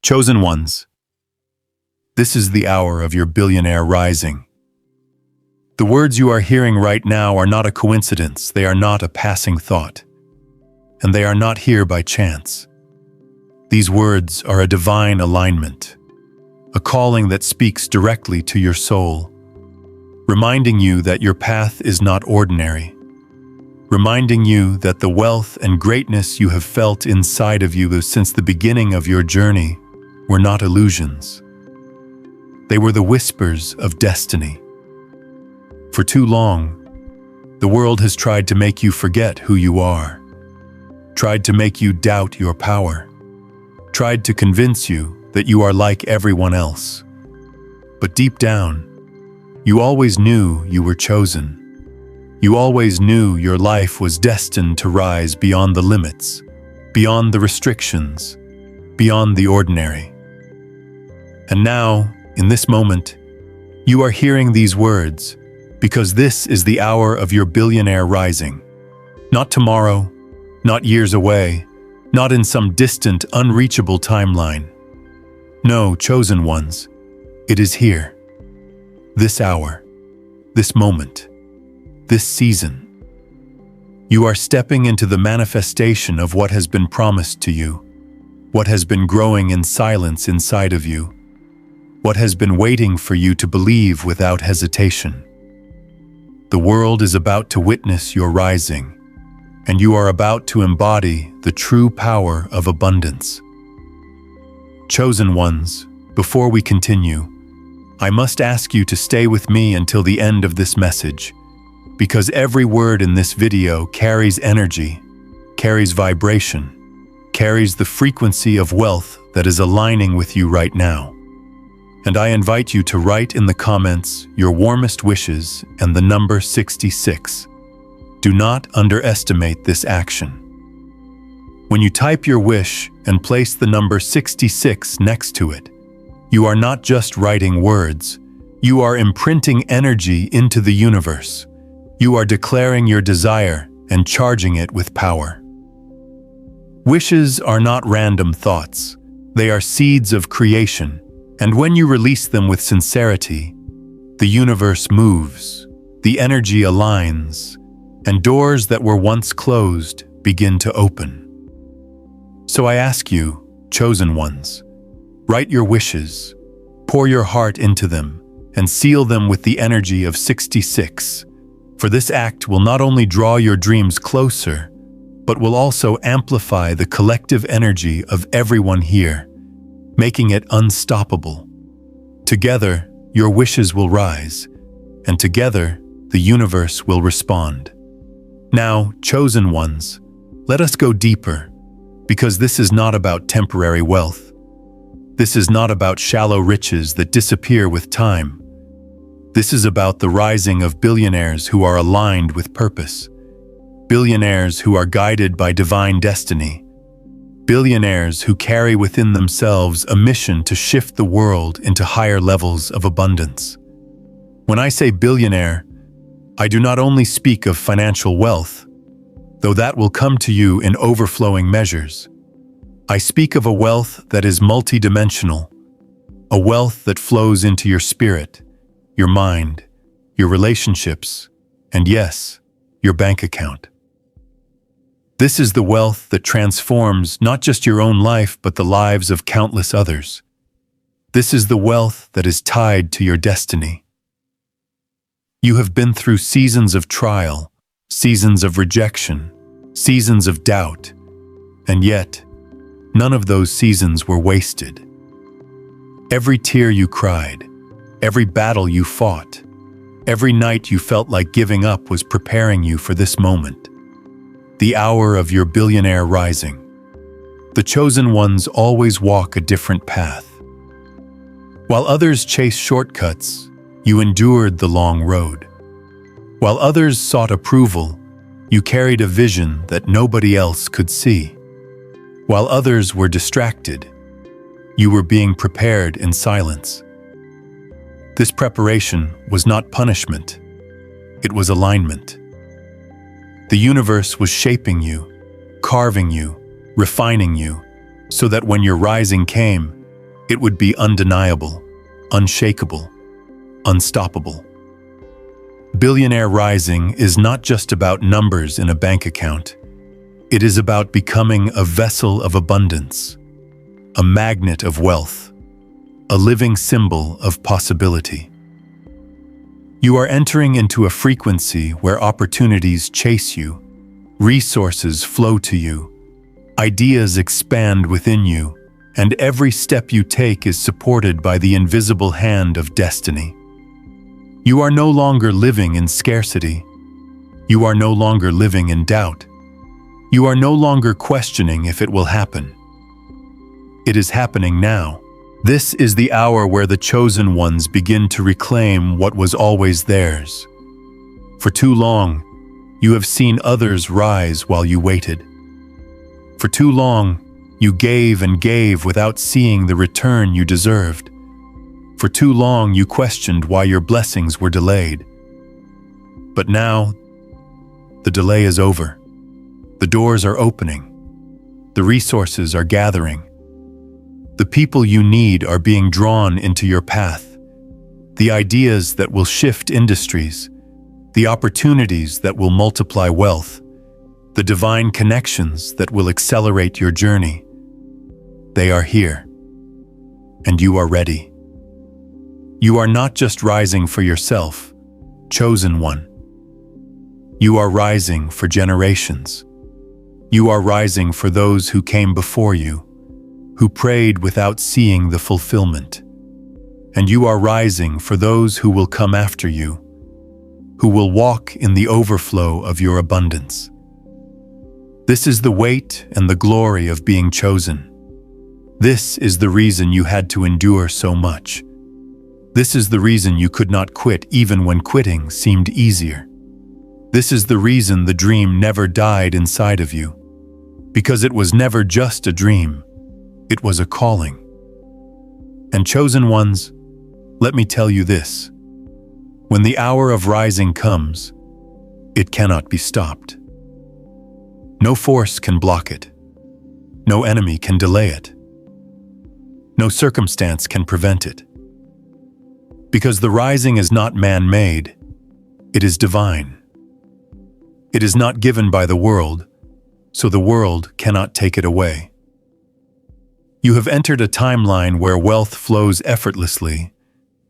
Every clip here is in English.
Chosen ones, this is the hour of your billionaire rising. The words you are hearing right now are not a coincidence, they are not a passing thought, and they are not here by chance. These words are a divine alignment, a calling that speaks directly to your soul, reminding you that your path is not ordinary, reminding you that the wealth and greatness you have felt inside of you since the beginning of your journey were not illusions. They were the whispers of destiny. For too long, the world has tried to make you forget who you are, tried to make you doubt your power, tried to convince you that you are like everyone else. But deep down, you always knew you were chosen. You always knew your life was destined to rise beyond the limits, beyond the restrictions, beyond the ordinary. And now, in this moment, you are hearing these words because this is the hour of your billionaire rising. Not tomorrow, not years away, not in some distant, unreachable timeline. No, chosen ones, it is here. This hour, this moment, this season. You are stepping into the manifestation of what has been promised to you, what has been growing in silence inside of you, what has been waiting for you to believe without hesitation. The world is about to witness your rising, and you are about to embody the true power of abundance. Chosen ones, before we continue, I must ask you to stay with me until the end of this message, because every word in this video carries energy, carries vibration, carries the frequency of wealth that is aligning with you right now. And I invite you to write in the comments your warmest wishes and the number 66. Do not underestimate this action. When you type your wish and place the number 66 next to it, you are not just writing words, you are imprinting energy into the universe. You are declaring your desire and charging it with power. Wishes are not random thoughts, they are seeds of creation. And when you release them with sincerity, the universe moves, the energy aligns, and doors that were once closed begin to open. So I ask you, chosen ones, write your wishes, pour your heart into them, and seal them with the energy of 66. For this act will not only draw your dreams closer, but will also amplify the collective energy of everyone here, making it unstoppable. Together, your wishes will rise, and together, the universe will respond. Now, chosen ones, let us go deeper, because this is not about temporary wealth. This is not about shallow riches that disappear with time. This is about the rising of billionaires who are aligned with purpose, billionaires who are guided by divine destiny, billionaires who carry within themselves a mission to shift the world into higher levels of abundance. When I say billionaire, I do not only speak of financial wealth, though that will come to you in overflowing measures. I speak of a wealth that is multidimensional, a wealth that flows into your spirit, your mind, your relationships, and yes, your bank account. This is the wealth that transforms not just your own life, but the lives of countless others. This is the wealth that is tied to your destiny. You have been through seasons of trial, seasons of rejection, seasons of doubt, and yet, none of those seasons were wasted. Every tear you cried, every battle you fought, every night you felt like giving up was preparing you for this moment. The hour of your billionaire rising. The chosen ones always walk a different path. While others chase shortcuts, you endured the long road. While others sought approval, you carried a vision that nobody else could see. While others were distracted, you were being prepared in silence. This preparation was not punishment, it was alignment. The universe was shaping you, carving you, refining you, so that when your rising came, It would be undeniable, unshakable, unstoppable. Billionaire rising is not just about numbers in a bank account. It is about becoming a vessel of abundance, a magnet of wealth, a living symbol of possibility. You are entering into a frequency where opportunities chase you, resources flow to you, ideas expand within you, and every step you take is supported by the invisible hand of destiny. You are no longer living in scarcity. You are no longer living in doubt. You are no longer questioning if it will happen. It is happening now. This is the hour where the chosen ones begin to reclaim what was always theirs. For too long, you have seen others rise while you waited. For too long, you gave and gave without seeing the return you deserved. For too long, you questioned why your blessings were delayed. But now, the delay is over. The doors are opening. The resources are gathering. The people you need are being drawn into your path. The ideas that will shift industries, the opportunities that will multiply wealth, the divine connections that will accelerate your journey. They are here, and you are ready. You are not just rising for yourself, chosen one. You are rising for generations. You are rising for those who came before you, who prayed without seeing the fulfillment. And you are rising for those who will come after you, who will walk in the overflow of your abundance. This is the weight and the glory of being chosen. This is the reason you had to endure so much. This is the reason you could not quit even when quitting seemed easier. This is the reason the dream never died inside of you. Because it was never just a dream. It was a calling. And chosen ones, let me tell you this. When the hour of rising comes, it cannot be stopped. No force can block it. No enemy can delay it. No circumstance can prevent it. Because the rising is not man-made, it is divine. It is not given by the world, so the world cannot take it away. You have entered a timeline where wealth flows effortlessly,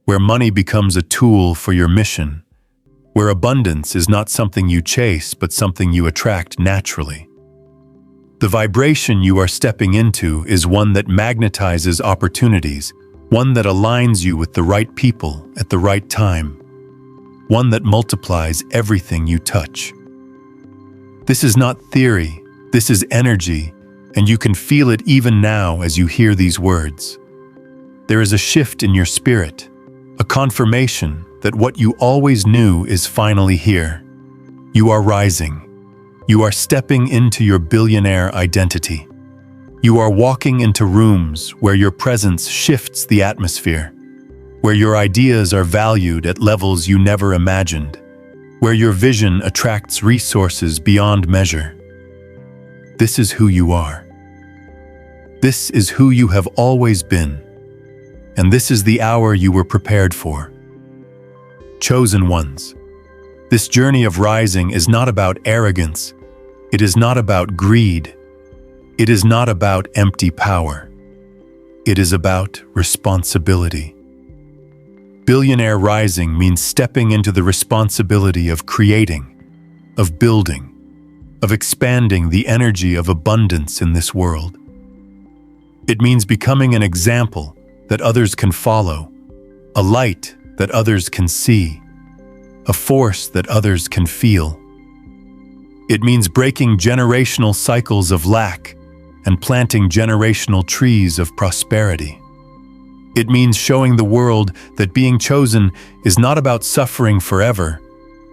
where money becomes a tool for your mission, where abundance is not something you chase but something you attract naturally. The vibration you are stepping into is one that magnetizes opportunities, one that aligns you with the right people at the right time, one that multiplies everything you touch. This is not theory, this is energy, and you can feel it even now as you hear these words. There is a shift in your spirit, a confirmation that what you always knew is finally here. You are rising. You are stepping into your billionaire identity. You are walking into rooms where your presence shifts the atmosphere, where your ideas are valued at levels you never imagined, where your vision attracts resources beyond measure. This is who you are. This is who you have always been, and this is the hour you were prepared for. Chosen ones, this journey of rising is not about arrogance. It is not about greed. It is not about empty power. It is about responsibility. Billionaire rising means stepping into the responsibility of creating, of building, of expanding the energy of abundance in this world. It means becoming an example that others can follow, a light that others can see, a force that others can feel. It means breaking generational cycles of lack and planting generational trees of prosperity. It means showing the world that being chosen is not about suffering forever,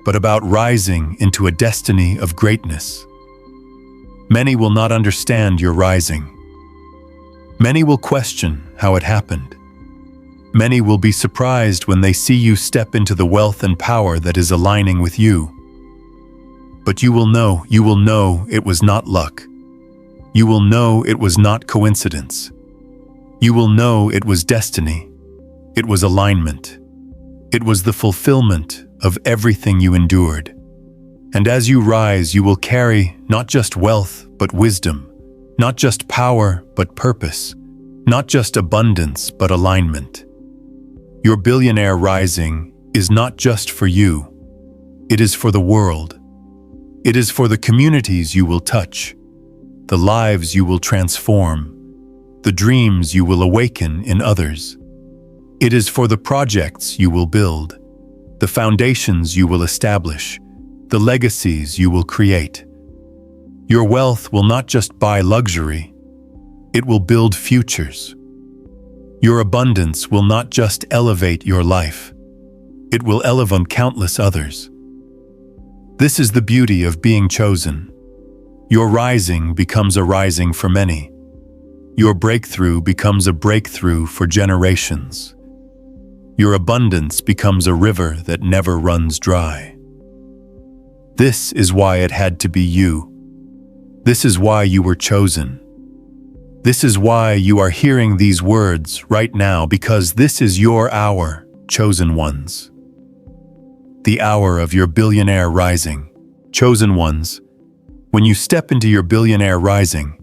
but about rising into a destiny of greatness. Many will not understand your rising. Many will question how it happened. Many will be surprised when they see you step into the wealth and power that is aligning with you. But you will know it was not luck. You will know it was not coincidence. You will know it was destiny. It was alignment. It was the fulfillment of everything you endured. And as you rise, you will carry not just wealth, but wisdom, not just power, but purpose, not just abundance, but alignment. Your billionaire rising is not just for you. It is for the world. It is for the communities you will touch, the lives you will transform, the dreams you will awaken in others. It is for the projects you will build, the foundations you will establish, the legacies you will create. Your wealth will not just buy luxury, it will build futures. Your abundance will not just elevate your life, it will elevate countless others. This is the beauty of being chosen. Your rising becomes a rising for many. Your breakthrough becomes a breakthrough for generations. Your abundance becomes a river that never runs dry. This is why it had to be you. This is why you were chosen. This is why you are hearing these words right now, because this is your hour, chosen ones. The hour of your billionaire rising. Chosen ones, when you step into your billionaire rising,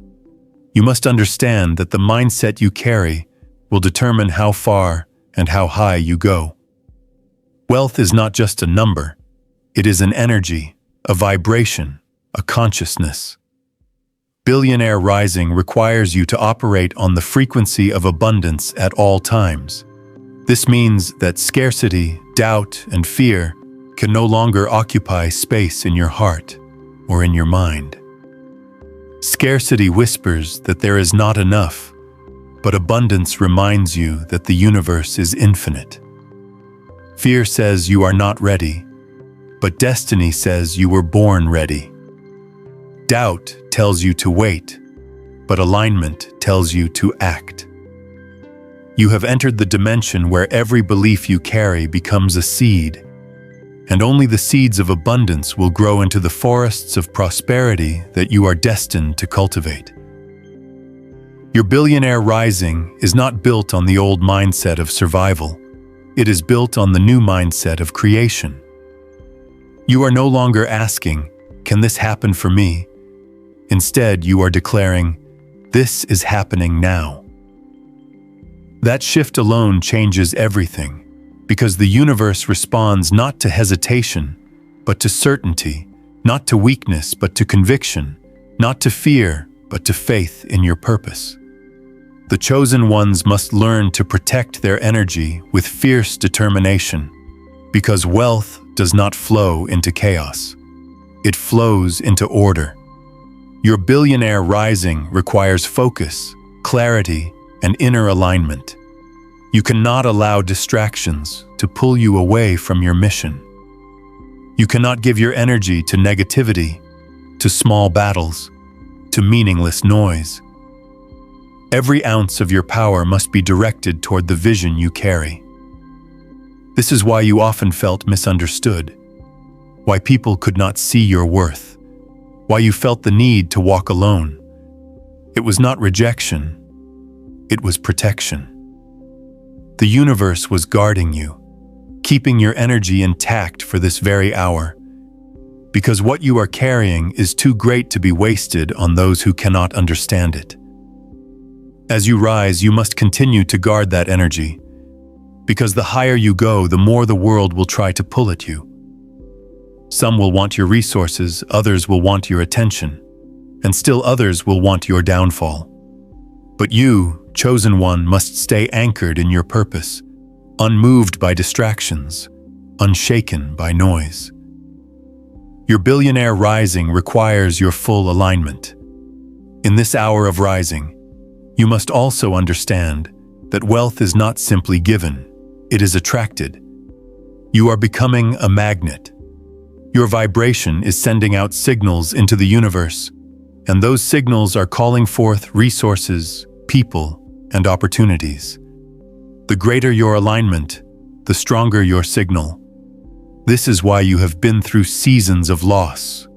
you must understand that the mindset you carry will determine how far and how high you go. Wealth is not just a number, it is an energy, a vibration, a consciousness. Billionaire rising requires you to operate on the frequency of abundance at all times. This means that scarcity, doubt, and fear can no longer occupy space in your heart or in your mind. Scarcity whispers that there is not enough, but abundance reminds you that the universe is infinite. Fear says you are not ready, but destiny says you were born ready. Doubt tells you to wait, but alignment tells you to act. You have entered the dimension where every belief you carry becomes a seed, and only the seeds of abundance will grow into the forests of prosperity that you are destined to cultivate. Your billionaire rising is not built on the old mindset of survival. It is built on the new mindset of creation. You are no longer asking, "Can this happen for me?" Instead, you are declaring, "This is happening now." That shift alone changes everything, because the universe responds not to hesitation, but to certainty, not to weakness, but to conviction, not to fear, but to faith in your purpose. The chosen ones must learn to protect their energy with fierce determination, because wealth does not flow into chaos. It flows into order. Your billionaire rising requires focus, clarity, and inner alignment. You cannot allow distractions to pull you away from your mission. You cannot give your energy to negativity, to small battles, to meaningless noise. Every ounce of your power must be directed toward the vision you carry. This is why you often felt misunderstood, why people could not see your worth, why you felt the need to walk alone. It was not rejection, it was protection. The universe was guarding you, keeping your energy intact for this very hour, because what you are carrying is too great to be wasted on those who cannot understand it. As you rise, you must continue to guard that energy, because the higher you go, the more the world will try to pull at you. Some will want your resources, others will want your attention, and still others will want your downfall. But you, chosen one, must stay anchored in your purpose, unmoved by distractions, unshaken by noise. Your billionaire rising requires your full alignment. In this hour of rising, you must also understand that wealth is not simply given, it is attracted. You are becoming a magnet. Your vibration is sending out signals into the universe, and those signals are calling forth resources, people, and opportunities. The greater your alignment, the stronger your signal. This is why you have been through seasons of loss,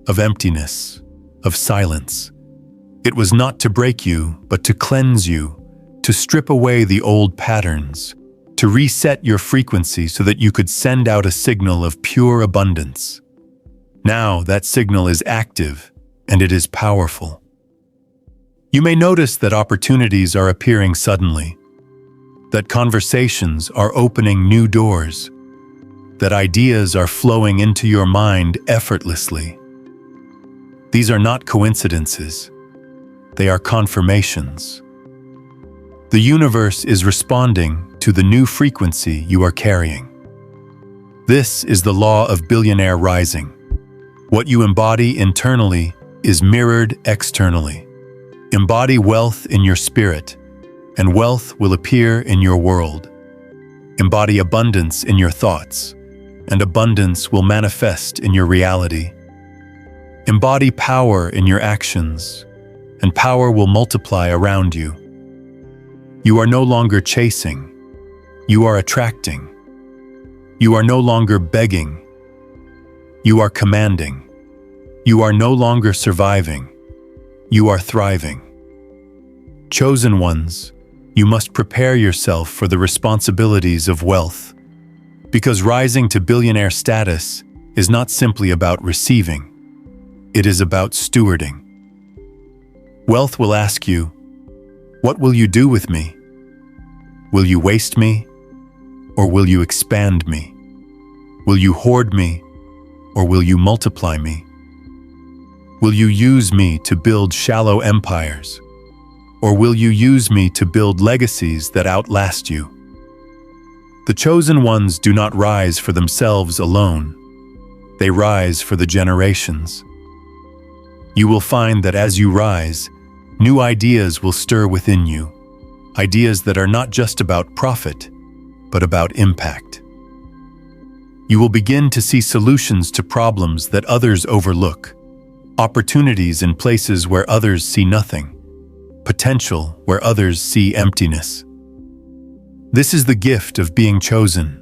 of emptiness, of silence. It was not to break you, but to cleanse you, to to strip away the old patterns, to reset your frequency so that you could send out a signal of pure abundance. Now that signal is active and it is powerful. You may notice that opportunities are appearing suddenly, that conversations are opening new doors, that ideas are flowing into your mind effortlessly. These are not coincidences. They are confirmations. The universe is responding to the new frequency you are carrying. This is the law of billionaire rising. What you embody internally is mirrored externally. Embody wealth in your spirit, and wealth will appear in your world. Embody abundance in your thoughts, and abundance will manifest in your reality. Embody power in your actions, and power will multiply around you. You are no longer chasing, you are attracting. You are no longer begging, you are commanding. You are no longer surviving, you are thriving. Chosen ones, you must prepare yourself for the responsibilities of wealth, because rising to billionaire status is not simply about receiving, it is about stewarding. Wealth will ask you, what will you do with me? Will you waste me, or will you expand me? Will you hoard me, or will you multiply me? Will you use me to build shallow empires, or will you use me to build legacies that outlast you? The chosen ones do not rise for themselves alone. They rise for the generations. You will find that as you rise, new ideas will stir within you, ideas that are not just about profit, but about impact. You will begin to see solutions to problems that others overlook, opportunities in places where others see nothing, potential where others see emptiness. This is the gift of being chosen.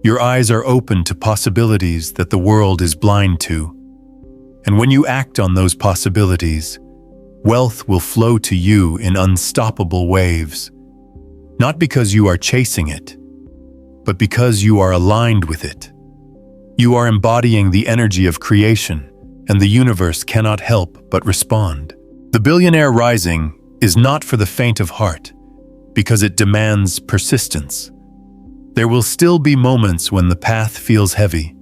Your eyes are open to possibilities that the world is blind to, and when you act on those possibilities, wealth will flow to you in unstoppable waves, not because you are chasing it, but because you are aligned with it. You are embodying the energy of creation, and the universe cannot help but respond. The billionaire rising is not for the faint of heart, because it demands persistence. There will still be moments when the path feels heavy,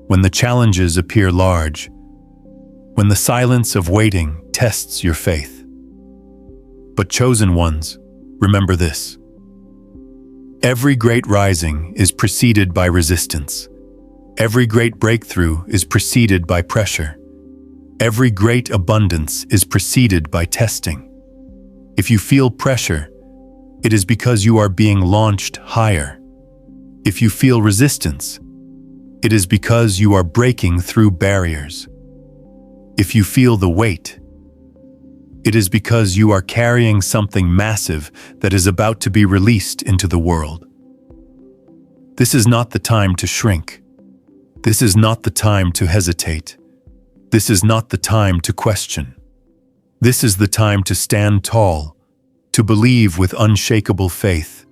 when the challenges appear large, when the silence of waiting tests your faith. But chosen ones, remember this. Every great rising is preceded by resistance. Every great breakthrough is preceded by pressure. Every great abundance is preceded by testing. If you feel pressure, it is because you are being launched higher. If you feel resistance, it is because you are breaking through barriers. If you feel the weight, it is because you are carrying something massive that is about to be released into the world. This is not the time to shrink. This is not the time to hesitate. This is not the time to question. This is the time to stand tall, to believe with unshakable faith,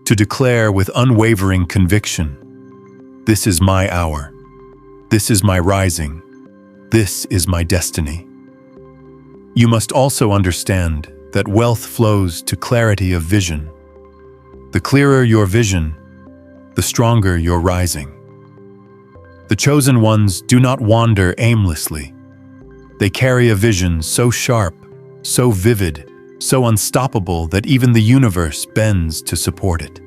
to declare with unwavering conviction, this is my hour. This is my rising. This is my destiny. You must also understand that wealth flows to clarity of vision. The clearer your vision, the stronger your rising. The chosen ones do not wander aimlessly. They carry a vision so sharp, so vivid, so unstoppable that even the universe bends to support it.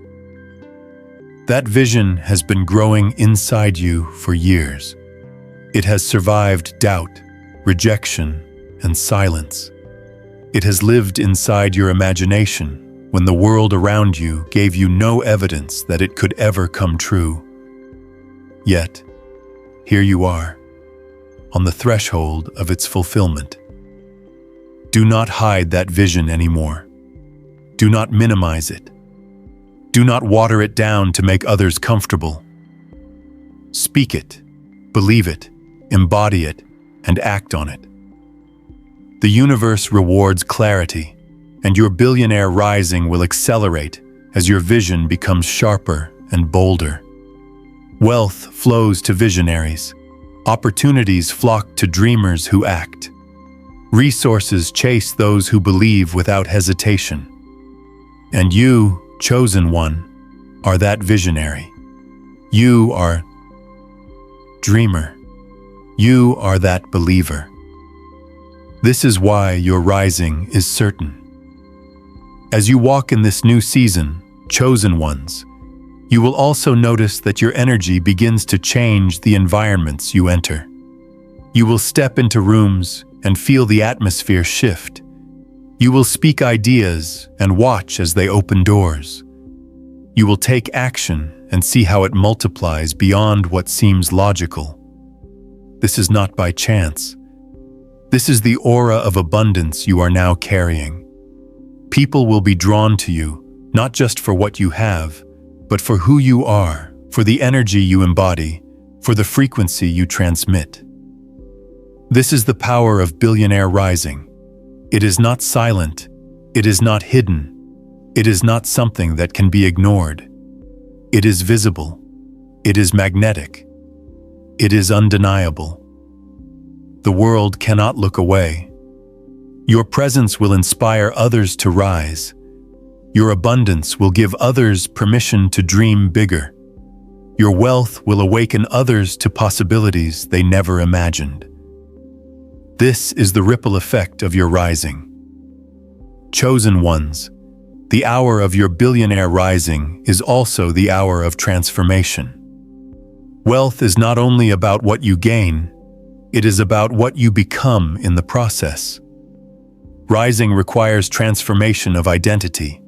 That vision has been growing inside you for years. It has survived doubt, rejection, and silence. It has lived inside your imagination when the world around you gave you no evidence that it could ever come true. Yet, here you are, on the threshold of its fulfillment. Do not hide that vision anymore. Do not minimize it. Do not water it down to make others comfortable. Speak it, believe it, embody it, and act on it. The universe rewards clarity, and your billionaire rising will accelerate as your vision becomes sharper and bolder. Wealth flows to visionaries. Opportunities flock to dreamers who act. Resources chase those who believe without hesitation. And you, chosen one, are that visionary. You are dreamer. You are that believer. This is why your rising is certain. As you walk in this new season, chosen ones, you will also notice that your energy begins to change the environments you enter. You will step into rooms and feel the atmosphere shift. You will speak ideas and watch as they open doors. You will take action and see how it multiplies beyond what seems logical. This is not by chance. This is the aura of abundance you are now carrying. People will be drawn to you, not just for what you have, but for who you are, for the energy you embody, for the frequency you transmit. This is the power of billionaire rising. It is not silent. It is not hidden. It is not something that can be ignored. It is visible. It is magnetic. It is undeniable. The world cannot look away. Your presence will inspire others to rise. Your abundance will give others permission to dream bigger. Your wealth will awaken others to possibilities they never imagined. This is the ripple effect of your rising. Chosen ones, the hour of your billionaire rising is also the hour of transformation. Wealth is not only about what you gain, it is about what you become in the process. Rising requires transformation of identity.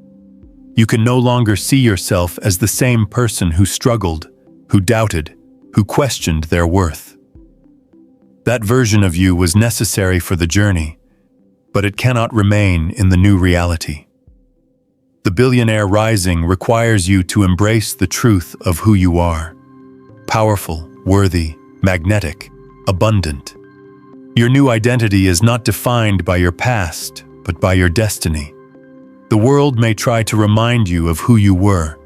You can no longer see yourself as the same person who struggled, who doubted, who questioned their worth. That version of you was necessary for the journey, but it cannot remain in the new reality. The billionaire rising requires you to embrace the truth of who you are. Powerful, worthy, magnetic, abundant. Your new identity is not defined by your past, but by your destiny. The world may try to remind you of who you were,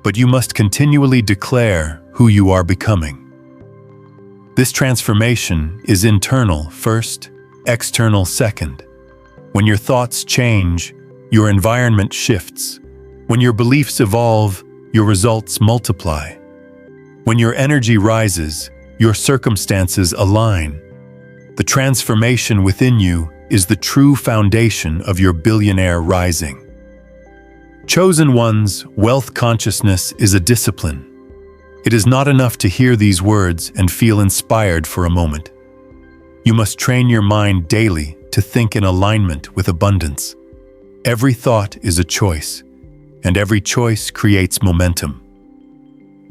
but you must continually declare who you are becoming. This transformation is internal first, external second. When your thoughts change, your environment shifts. When your beliefs evolve, your results multiply. When your energy rises, your circumstances align. The transformation within you is the true foundation of your billionaire rising. Chosen ones, wealth consciousness is a discipline. It is not enough to hear these words and feel inspired for a moment. You must train your mind daily to think in alignment with abundance. Every thought is a choice, and every choice creates momentum.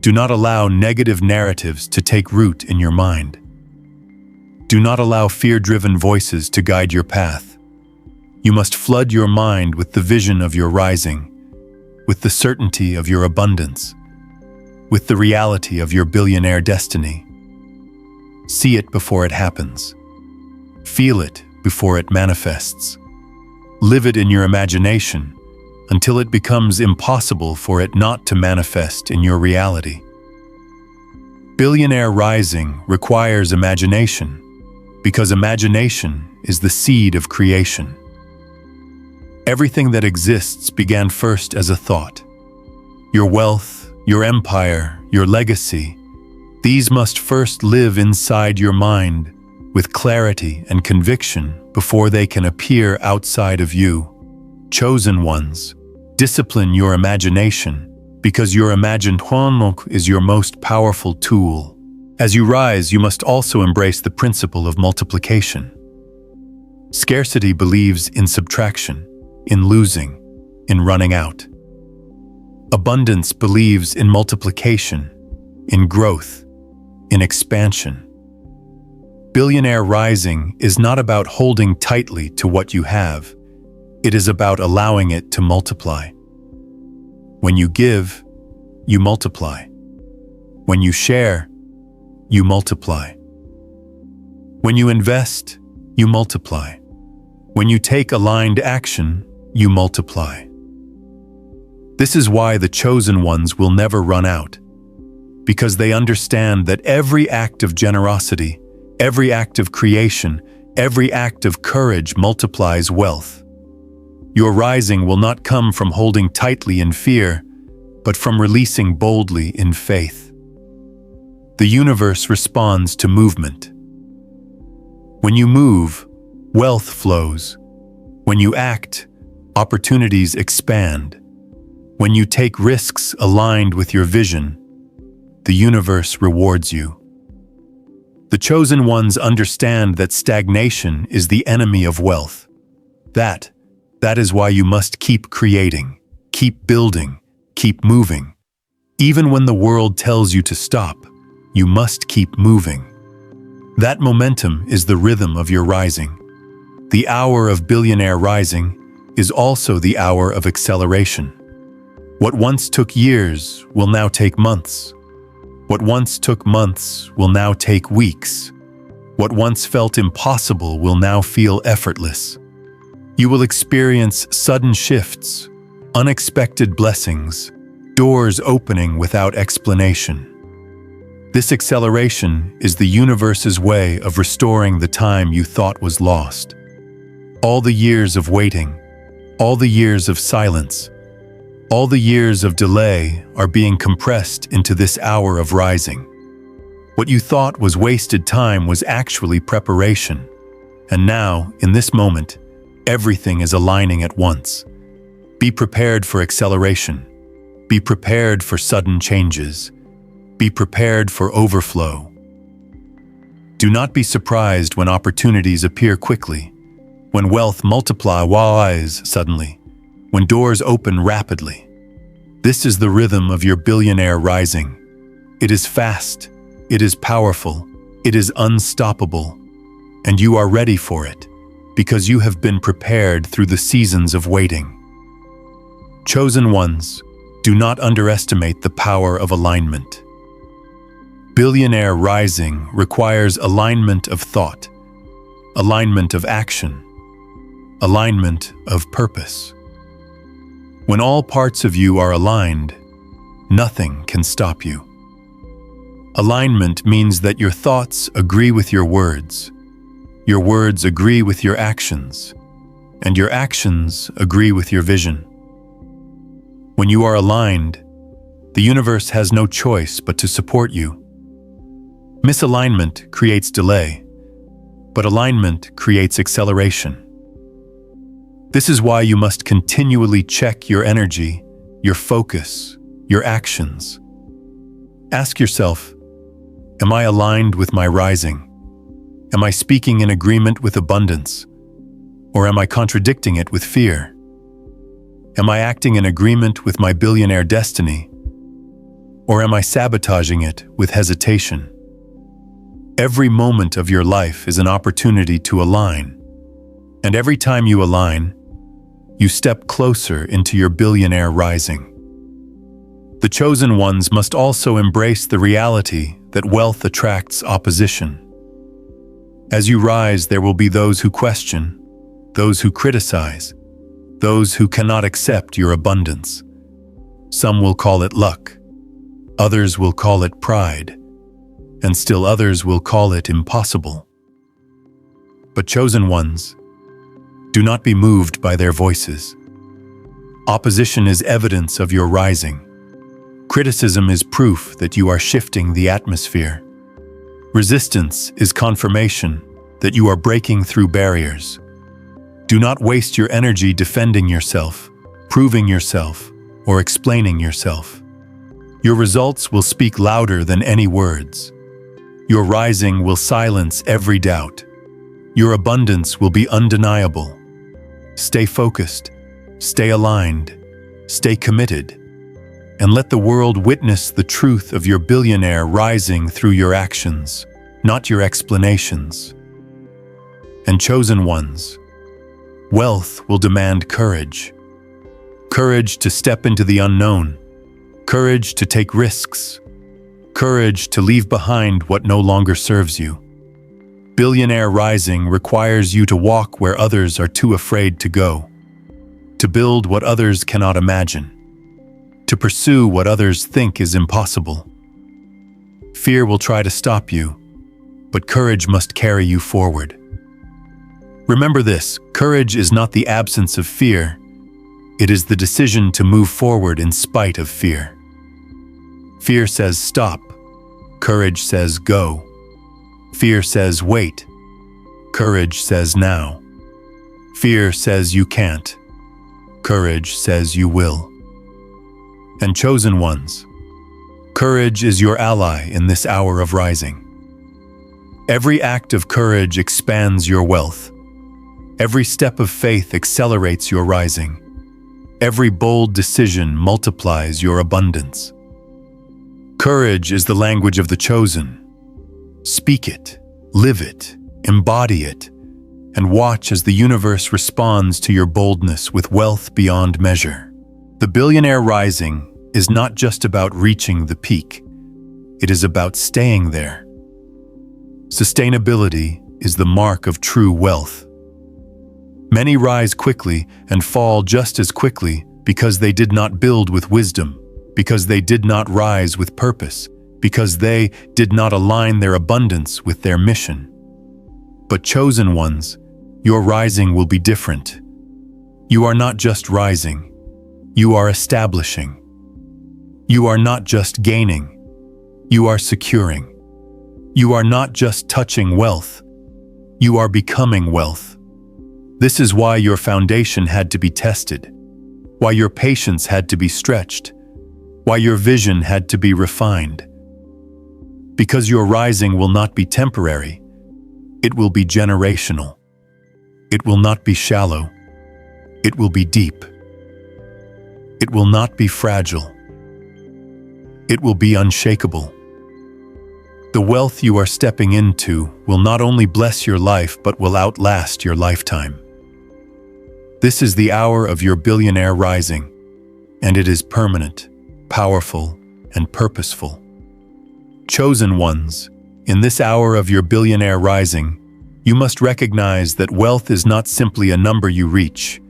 Do not allow negative narratives to take root in your mind. Do not allow fear-driven voices to guide your path. You must flood your mind with the vision of your rising, with the certainty of your abundance, with the reality of your billionaire destiny. See it before it happens. Feel it before it manifests. Live it in your imagination until it becomes impossible for it not to manifest in your reality. Billionaire rising requires imagination, because imagination is the seed of creation. Everything that exists began first as a thought. Your wealth, your empire, your legacy, these must first live inside your mind with clarity and conviction before they can appear outside of you. Chosen ones, discipline your imagination, because your imagined honok is your most powerful tool. As you rise, you must also embrace the principle of multiplication. Scarcity believes in subtraction, in losing, in running out. Abundance believes in multiplication, in growth, in expansion. Billionaire rising is not about holding tightly to what you have. It is about allowing it to multiply. When you give, you multiply. When you share, you multiply. When you invest, you multiply. When you take aligned action, you multiply. This is why the chosen ones will never run out, because they understand that every act of generosity, every act of creation, every act of courage multiplies wealth. Your rising will not come from holding tightly in fear, but from releasing boldly in faith. The universe responds to movement. When you move, wealth flows. When you act, opportunities expand. When you take risks aligned with your vision, the universe rewards you. The chosen ones understand that stagnation is the enemy of wealth. That is why you must keep creating, keep building, keep moving. Even when the world tells you to stop, you must keep moving. That momentum is the rhythm of your rising. The hour of billionaire rising is also the hour of acceleration. What once took years will now take months. What once took months will now take weeks. What once felt impossible will now feel effortless. You will experience sudden shifts, unexpected blessings, doors opening without explanation. This acceleration is the universe's way of restoring the time you thought was lost. All the years of waiting, all the years of silence, all the years of delay are being compressed into this hour of rising. What you thought was wasted time was actually preparation. And now, in this moment, everything is aligning at once. Be prepared for acceleration. Be prepared for sudden changes. Be prepared for overflow. Do not be surprised when opportunities appear quickly, when wealth multiplies suddenly, when doors open rapidly. This is the rhythm of your billionaire rising. It is fast, it is powerful, it is unstoppable, and you are ready for it, because you have been prepared through the seasons of waiting. Chosen ones, do not underestimate the power of alignment. Billionaire rising requires alignment of thought, alignment of action, alignment of purpose. When all parts of you are aligned, nothing can stop you. Alignment means that your thoughts agree with your words agree with your actions, and your actions agree with your vision. When you are aligned, the universe has no choice but to support you. Misalignment creates delay, but alignment creates acceleration. This is why you must continually check your energy, your focus, your actions. Ask yourself, am I aligned with my rising? Am I speaking in agreement with abundance? Or am I contradicting it with fear? Am I acting in agreement with my billionaire destiny? Or am I sabotaging it with hesitation? Every moment of your life is an opportunity to align. And every time you align, you step closer into your billionaire rising. The chosen ones must also embrace the reality that wealth attracts opposition. As you rise, there will be those who question, those who criticize, those who cannot accept your abundance. Some will call it luck, others will call it pride, and still others will call it impossible. But chosen ones, do not be moved by their voices. Opposition is evidence of your rising. Criticism is proof that you are shifting the atmosphere. Resistance is confirmation that you are breaking through barriers. Do not waste your energy defending yourself, proving yourself, or explaining yourself. Your results will speak louder than any words. Your rising will silence every doubt. Your abundance will be undeniable. Stay focused, stay aligned, stay committed, and let the world witness the truth of your billionaire rising through your actions, not your explanations. And chosen ones, wealth will demand courage. Courage to step into the unknown, courage to take risks, courage to leave behind what no longer serves you. Billionaire rising requires you to walk where others are too afraid to go. to build what others cannot imagine, to pursue what others think is impossible. Fear will try to stop you, but courage must carry you forward. Remember this: courage is not the absence of fear, it is the decision to move forward in spite of fear. Fear says stop, courage says go. Fear says wait, courage says now. Fear says you can't, courage says you will. And chosen ones, courage is your ally in this hour of rising. Every act of courage expands your wealth. Every step of faith accelerates your rising. Every bold decision multiplies your abundance. Courage is the language of the chosen. Speak it, live it, embody it, and watch as the universe responds to your boldness with wealth beyond measure. The Billionaire Rising is not just about reaching the peak. It is about staying there. Sustainability is the mark of true wealth. Many rise quickly and fall just as quickly because they did not build with wisdom, because they did not rise with purpose, because they did not align their abundance with their mission. But chosen ones, your rising will be different. You are not just rising, you are establishing. You are not just gaining, you are securing. You are not just touching wealth, you are becoming wealth. This is why your foundation had to be tested, why your patience had to be stretched, why your vision had to be refined. Because your rising will not be temporary, it will be generational. It will not be shallow, it will be deep. It will not be fragile, it will be unshakable. The wealth you are stepping into will not only bless your life but will outlast your lifetime. This is the hour of your billionaire rising, and it is permanent, powerful, and purposeful. Chosen ones, in this hour of your billionaire rising, you must recognize that wealth is not simply a number you reach.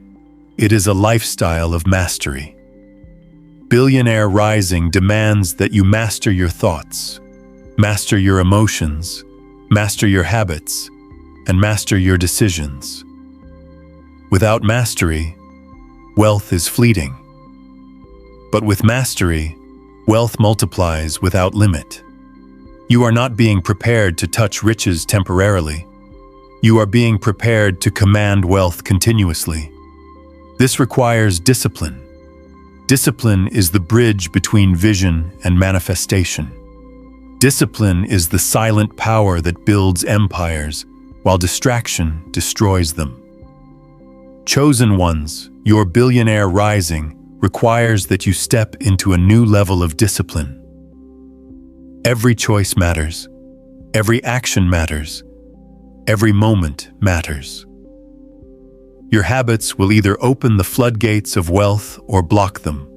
It is a lifestyle of mastery. Billionaire rising demands that you master your thoughts, master your emotions, master your habits, and master your decisions. Without mastery, wealth is fleeting. But with mastery, wealth multiplies without limit. You are not being prepared to touch riches temporarily. You are being prepared to command wealth continuously. This requires discipline. Discipline is the bridge between vision and manifestation. Discipline is the silent power that builds empires, while distraction destroys them. Chosen ones, your billionaire rising requires that you step into a new level of discipline. Every choice matters. Every action matters. Every moment matters. Your habits will either open the floodgates of wealth or block them.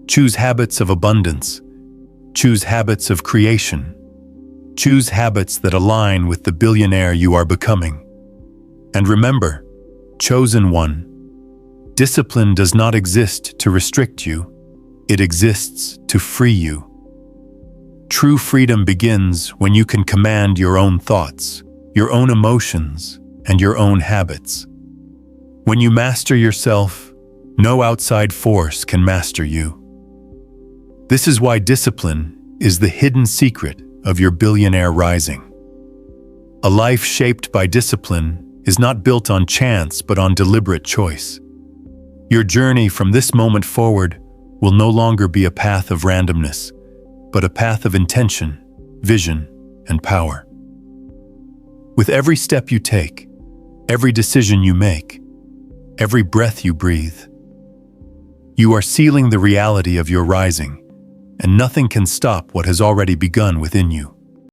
Choose habits of abundance. Choose habits of creation. Choose habits that align with the billionaire you are becoming. And remember, chosen one, discipline does not exist to restrict you. It exists to free you. True freedom begins when you can command your own thoughts, your own emotions, and your own habits. When you master yourself, no outside force can master you. This is why discipline is the hidden secret of your billionaire rising. A life shaped by discipline is not built on chance but on deliberate choice. Your journey from this moment forward will no longer be a path of randomness, but a path of intention, vision, and power. With every step you take, every decision you make, every breath you breathe, you are sealing the reality of your rising, and nothing can stop what has already begun within you.